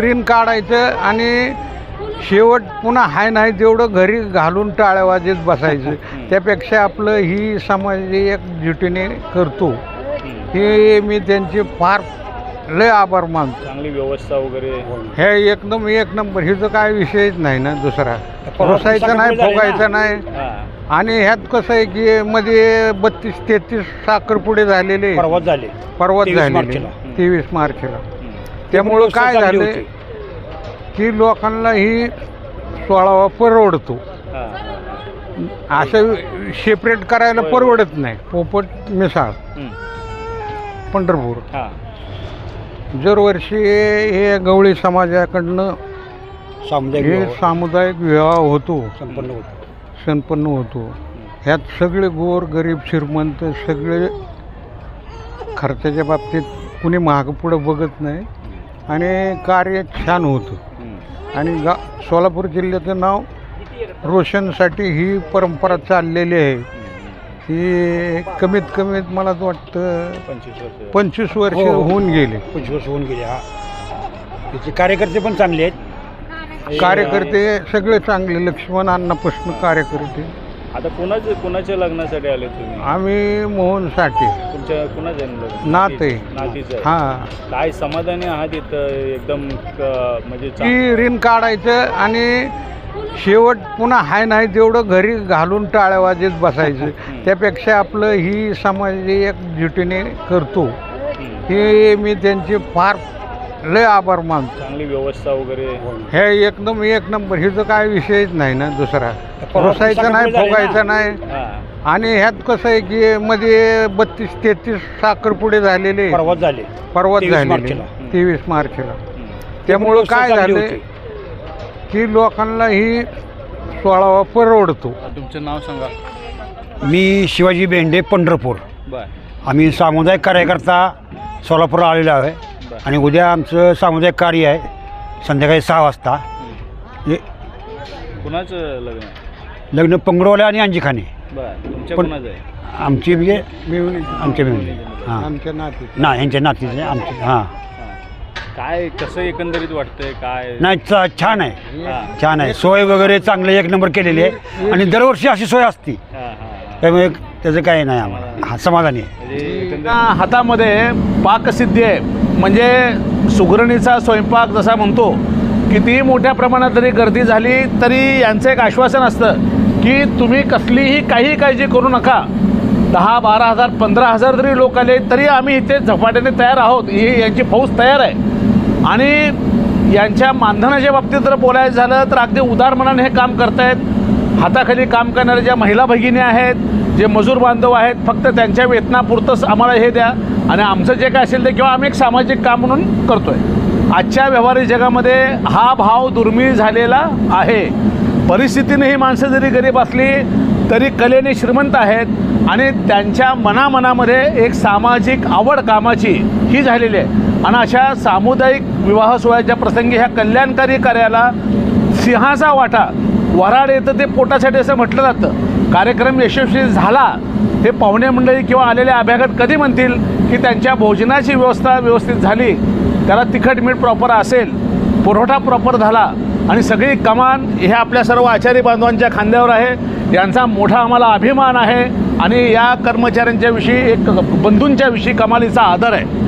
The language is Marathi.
ऋण काढायचं आणि शेवट पुन्हा हाय नाही तेवढं घरी घालून टाळ्या वाजत बसायचं. त्यापेक्षा आपलं ही समाज एकजुटीने करतो हे मी त्यांचे फार लय आभार मानतो. चांगली व्यवस्था वगैरे हे एकदम एक नंबर. हिचं काय विषयच नाही ना दुसरा, रोसायचं नाही, फोगायचं नाही. आणि ह्यात कसं आहे की मध्ये 32-33 साखरपुडे झालेले, पर्वत झाले 23 मार्चला. त्यामुळं काय झालं की लोकांना ही 16वा परवडतो. असं सेपरेट करायला परवडत नाही. पोपट मिसाळ पंढरपूर दरवर्षी हे गवळी समाजाकडनं हे सामुदायिक विवाह होतो, संपन्न होतो. ह्यात सगळे गोर गरीब श्रीमंत सगळे खर्चाच्या बाबतीत कुणी मागं पुढं बघत नाही आणि कार्य छान होतं. आणि सोलापूर जिल्ह्याचं नाव रोशनसाठी ही परंपरा चाललेली आहे. ही कमीत कमीत मला वाटतं 25 वर्ष होऊन गेले. 25 वर्ष होऊन गेले. त्याचे कार्यकर्ते पण चांगले आहेत. कार्यकर्ते सगळे चांगले. लक्ष्मण अण्णापासून कार्यकर्ते. आता कुणाच्या लग्नासाठी आले तुम्ही? आम्ही मोहन साठे. तुमच्या कुणाचं नाते नातीचं? हां. काय समाधानी आहात इथं एकदम म्हणजे की ऋण काढायचं आणि शेवट पुन्हा हाय नाही तेवढं घरी घालून टाळ्या वाजत बसायचं. त्यापेक्षा आपलं ही समाज एकजुटीने करतो हे मी त्यांचे फार लय आभार मानतो. चांगली व्यवस्था वगैरे हे एकदम एक नंबर. हिचं काय विषयच नाही ना दुसरा, रोसायचं नाही, फोगायचं नाही. आणि ह्यात कसं आहे की मध्ये 32-33 साखरपुडे झालेले, पर्वत झाले 23 मार्चला. त्यामुळं काय झालं की लोकांना ही 16वा परवडतो. तुमचं नाव सांगा. मी शिवाजी बेंडे, पंढरपूर. आम्ही सामुदायिक कार्यकर्ता सोलापूरला आलेलो आहे आणि उद्या आमचं सामुदायिक कार्य आहे संध्याकाळी 6 वाजता. कुणाचं लग्न पंगडवाल्या आणि अंजीखाने. आमची म्हणजे आमच्या आमच्या नाती ना यांच्या नातीचे आमचे. हां. काय कसं एकंदरीत वाटतंय? काय नाही छान आहे, छान आहे. सोय वगैरे चांगले एक नंबर केलेली आहे आणि दरवर्षी अशी सोय असते. त्यामुळे त्याचं काही नाही आम्हाला समाधानी आहे. हातामध्ये पाकसिद्धी आहे. म्हणजे सुगरणीचा स्वयंपाक जसा म्हणतो कितीही मोठ्या प्रमाणात जरी गर्दी झाली तरी यांचं एक आश्वासन असतं की तुम्ही कसलीही काही काळजी करू नका. 10-12 हजार 15 हजार जरी लोक आले तरी आम्ही इथे झपाट्याने तयार आहोत. ही यांची फौज तयार आहे. आणि यांच्या मानधनाच्या बाबतीत जर बोलायचं झालं तर अगदी उदार मनाने हे काम करतायत. हाताखाली काम करणाऱ्या ज्या महिला भगिनी आहेत, जे मजूर बांधव आहेत, फक्त त्यांच्या वेतनापुरतंच आम्हाला हे द्या आणि आमचं जे काय असेल ते किंवा आम्ही एक सामाजिक काम म्हणून करतो आहे. आजच्या व्यवहारिक जगामध्ये हा भाव दुर्मिळ झालेला आहे. परिस्थितीने ही माणसं जरी गरीब असली तरी कलेने श्रीमंत आहेत आणि त्यांच्या मनामध्ये एक सामाजिक आवड कामाची ही झालेली आहे. आणि अशा सामुदायिक विवाह सोहळ्याच्या प्रसंगी ह्या कल्याणकारी कार्याला सिंहाचा वाटा. वऱ्हाड येतं ते पोटासाठी असं म्हटलं जातं. कार्यक्रम यशस्वी झाला हे पाहुणे मंडळी किंवा आलेले अभ्यागत कधी म्हणतील की त्यांच्या भोजनाची व्यवस्था व्यवस्थित झाली, त्याला तिखट मीठ प्रॉपर असेल, पुरवठा प्रॉपर झाला आणि सगळी कमान हे आपल्या सर्व आचारी बांधवांच्या खांद्यावर आहे. यांचा मोठा आम्हाला अभिमान आहे आणि या कर्मचाऱ्यांच्या विषयी एक बंधूंच्या विषयी कमालीचा आदर आहे.